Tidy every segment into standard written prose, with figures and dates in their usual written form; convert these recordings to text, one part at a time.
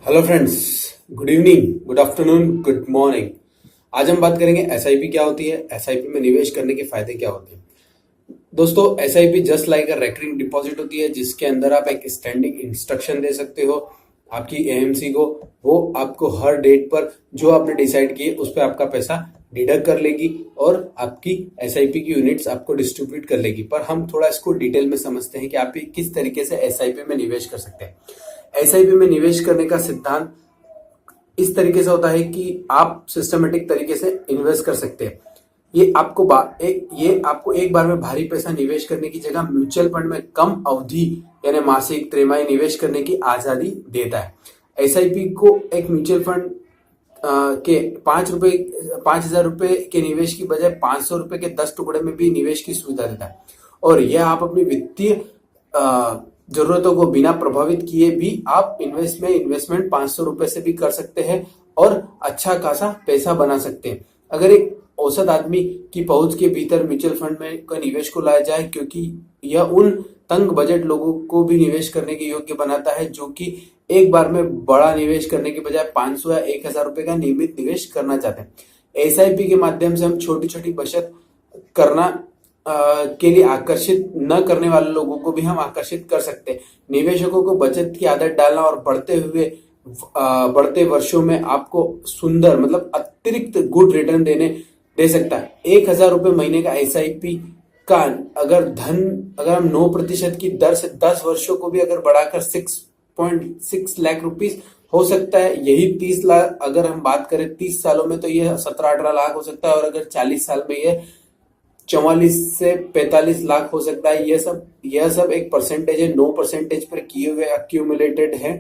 Hello friends, good evening, good afternoon, good morning. आज हम बात करेंगे एसआईपी क्या होती है, एसआईपी में निवेश करने के फायदे क्या होते हैं। दोस्तों, एसआईपी जस्ट लाइक अ रेकरिंग डिपॉजिट होती है जिसके अंदर आप एक स्टैंडिंग इंस्ट्रक्शन दे सकते हो आपकी एएमसी को। वो आपको हर डेट पर जो आपने डिसाइड किए उस पर आपका पैसा डिडक्ट कर लेगी और आपकी एसआईपी की यूनिट्स आपको डिस्ट्रीब्यूट कर लेगी। पर हम थोड़ा इसको डिटेल में समझते हैं कि आप किस तरीके से एसआईपी में निवेश कर सकते हैं। एसआईपी में निवेश करने का सिद्धांत इस तरीके से होता है कि आप सिस्टमेटिक तरीके से इन्वेस्ट कर सकते हैं। ये आपको एक बार में भारी पैसा निवेश करने की जगह म्यूचुअल फंड में कम अवधि यानी मासिक त्रिमाही निवेश करने की आजादी देता है। एसआईपी को एक म्यूचुअल फंड के 5,000 रुपए के निवेश की बजाय 500 रुपए के 10 टुकड़े में भी निवेश की सुविधा देता है और यह आप अपनी वित्तीय जरूरतों को बिना प्रभावित किए भी आप इन्वेस्टमेंट 500 रुपए से भी कर सकते हैं और अच्छा खासा पैसा बना सकते हैं। अगर एक औसत आदमी की पहुंच के भीतर म्यूचुअल फंड में का निवेश को लाया जाए, क्योंकि यह उन तंग बजट लोगों को भी निवेश करने के योग्य बनाता है जो कि एक बार में बड़ा निवेश करने के बजाय 500 या 1,000 रुपए का नियमित निवेश करना चाहते हैं। एसआईपी के माध्यम से हम छोटी छोटी बचत करना के लिए आकर्षित न करने वाले लोगों को भी हम आकर्षित कर सकते हैं। निवेशकों को बचत की आदत डालना और बढ़ते वर्षों में आपको सुंदर मतलब अतिरिक्त गुड रिटर्न दे सकता है। 1,000 रुपए महीने का एसआईपी का अगर हम 9% की दर से 10 वर्षों को भी अगर बढ़ाकर 6.6 लाख रुपीस हो सकता है। यही 30 लाख अगर हम बात करें 30 सालों में तो यह 17-18 लाख हो सकता है और अगर 40 साल में यह 44 से 45 लाख हो सकता है। यह सब एक परसेंटेज है, 9% पर किए हुए अक्यूमुलेटेड है।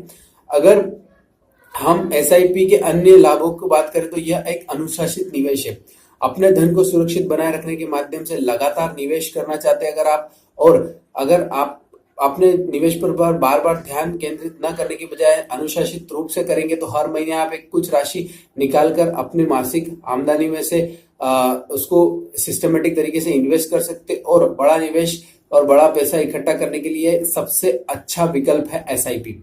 अगर हम एसआईपी के अन्य लाभों की बात करें तो यह एक अनुशासित निवेश है। अपने धन को सुरक्षित बनाए रखने के माध्यम से लगातार निवेश करना चाहते हैं अगर आप अपने निवेश पर बार बार ध्यान केंद्रित न करने की बजाय अनुशासित रूप से करेंगे तो हर महीने आप एक कुछ राशि निकालकर अपने मासिक आमदनी में से उसको सिस्टमेटिक तरीके से इन्वेस्ट कर सकते और बड़ा निवेश और बड़ा पैसा इकट्ठा करने के लिए सबसे अच्छा विकल्प है एसआईपी।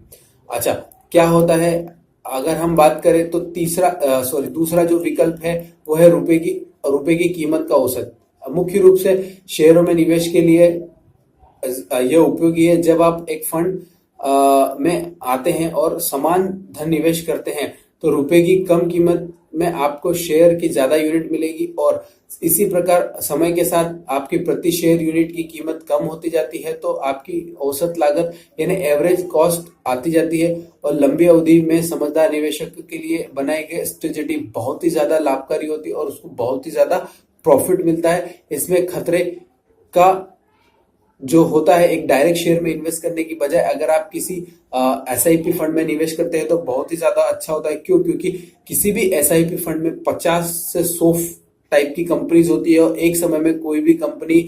अच्छा, क्या होता है अगर हम बात करें तो दूसरा जो विकल्प है वो है रुपए की कीमत का औसत। मुख्य रूप से शेयरों में निवेश के लिए यह उपयोगी है। जब आप एक फंड में आते हैं और समान धन निवेश करते हैं तो रुपए की कम कीमत में आपको शेयर की ज्यादा यूनिट मिलेगी और इसी प्रकार समय के साथ आपकी प्रति शेयर यूनिट की कीमत कम होती जाती है तो आपकी औसत लागत यानी एवरेज कॉस्ट आती जाती है। और लंबी अवधि में समझदार निवेशक के लिए बनाई गई स्ट्रेटेजी बहुत ही ज्यादा लाभकारी होती है और उसको बहुत ही ज्यादा प्रॉफिट मिलता है। इसमें खतरे का जो होता है एक डायरेक्ट शेयर में इन्वेस्ट करने की बजाय अगर आप किसी एसआईपी फंड में निवेश करते हैं तो बहुत ही ज्यादा अच्छा होता है। क्योंकि किसी भी एसआईपी फंड में 50 से 100 टाइप की कंपनीज होती है और एक समय में कोई भी कंपनी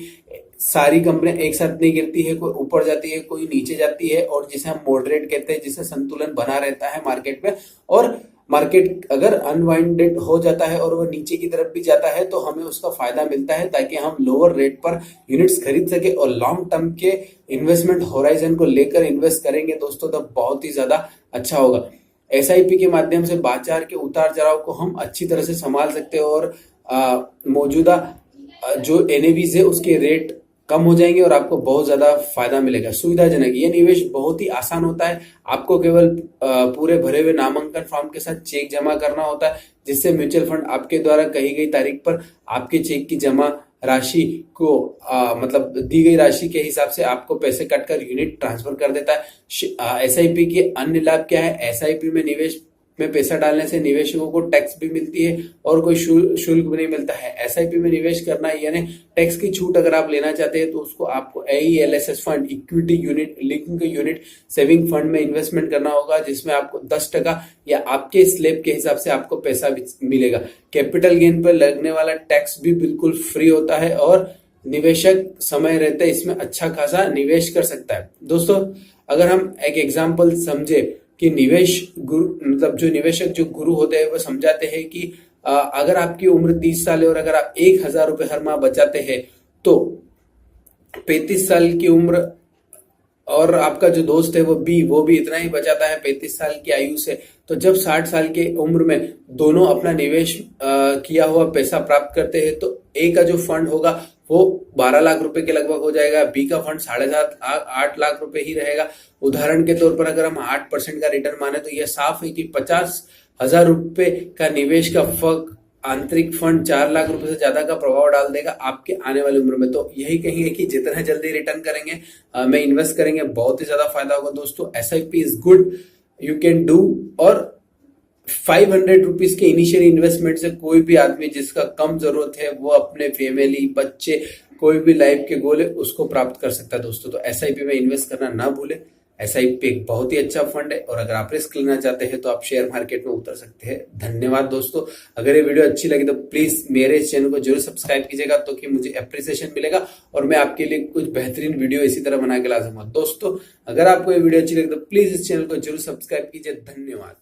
सारी कंपनियां एक साथ नहीं गिरती है, कोई ऊपर जाती है कोई नीचे जाती है और जिसे हम मॉडरेट कहते हैं, जिसे संतुलन बना रहता है मार्केट में। और मार्केट अगर अनवाइंडेड हो जाता है और वो नीचे की तरफ भी जाता है तो हमें उसका फायदा मिलता है ताकि हम लोअर रेट पर यूनिट्स खरीद सके और लॉन्ग टर्म के इन्वेस्टमेंट होराइजन को लेकर इन्वेस्ट करेंगे दोस्तों तो बहुत ही ज्यादा अच्छा होगा। एसआईपी के माध्यम से बाजार के उतार चढ़ाव को हम अच्छी तरह से संभाल सकते हैं और मौजूदा जो एनएवीज है उसके रेट कम हो जाएंगे और आपको बहुत ज्यादा फायदा मिलेगा। सुविधाजनक ये निवेश बहुत ही आसान होता है। आपको केवल पूरे भरे हुए नामांकन फॉर्म के साथ चेक जमा करना होता है जिससे म्यूचुअल फंड आपके द्वारा कही गई तारीख पर आपके चेक की जमा राशि को मतलब दी गई राशि के हिसाब से आपको पैसे कटकर यूनिट ट्रांसफर कर देता है। एसआईपी के अन्य लाभ क्या है? एसआईपी में निवेश में पैसा डालने से निवेशकों को टैक्स भी मिलती है और कोई शुल्क भी नहीं मिलता है। एसआईपी में निवेश करना यानी टैक्स की छूट अगर आप लेना चाहते हैं तो उसको आपको AELSS fund, equity unit linked unit saving fund में इन्वेस्टमेंट करना होगा जिसमें आपको 10% या आपके स्लैब के हिसाब से आपको पैसा मिलेगा। कैपिटल गेन पर लगने वाला टैक्स भी बिल्कुल फ्री होता है और निवेशक समय रहते इसमें अच्छा खासा निवेश कर सकता है। दोस्तों, अगर हम एक एग्जाम्पल समझे कि निवेश गुरु मतलब जो निवेशक जो गुरु होते हैं वो समझाते हैं कि अगर आपकी उम्र 30 साल है और अगर आप 1,000 रुपए हर माह बचाते हैं तो 35 साल की उम्र और आपका जो दोस्त है वो भी इतना ही बचाता है 35 साल की आयु से, तो जब 60 साल की उम्र में दोनों अपना निवेश किया हुआ पैसा प्राप्त करते हैं, तो ए का जो फंड होगा वो 12 लाख रुपए के लगभग हो जाएगा, बी का फंड 7.5 8 लाख रुपए ही रहेगा। उदाहरण के तौर पर अगर हम 8% का रिटर्न माने तो यह साफ है कि 50,000 रुपए का निवेश का फर्क आंतरिक फंड 4 लाख रुपए से ज्यादा का प्रभाव डाल देगा आपके आने वाली उम्र में। तो यही कहेंगे कि जितना जल्दी रिटर्न करेंगे में इन्वेस्ट करेंगे, बहुत ही ज्यादा फायदा होगा दोस्तों। SIP is good, you can do. और 500 रुपीज के इनिशियल इन्वेस्टमेंट से कोई भी आदमी जिसका कम जरूरत है वो अपने फैमिली, बच्चे, कोई भी लाइफ के गोल है उसको प्राप्त कर सकता है दोस्तों। तो एसआईपी में इन्वेस्ट करना ना भूले। एसआईपी एक बहुत ही अच्छा फंड है, और अगर आप रिस्क लेना चाहते हैं तो आप शेयर मार्केट में उतर सकते हैं। धन्यवाद दोस्तों। अगर ये वीडियो अच्छी लगी तो प्लीज मेरे इस चैनल को जरूर सब्सक्राइब कीजिएगा, तो कि मुझे अप्रिसिएशन मिलेगा और मैं आपके लिए कुछ बेहतरीन वीडियो इसी तरह बना के ला सकूंगा। दोस्तों अगर आपको ये वीडियो अच्छी लगी तो प्लीज इस चैनल को जरूर सब्सक्राइब कीजिए। धन्यवाद।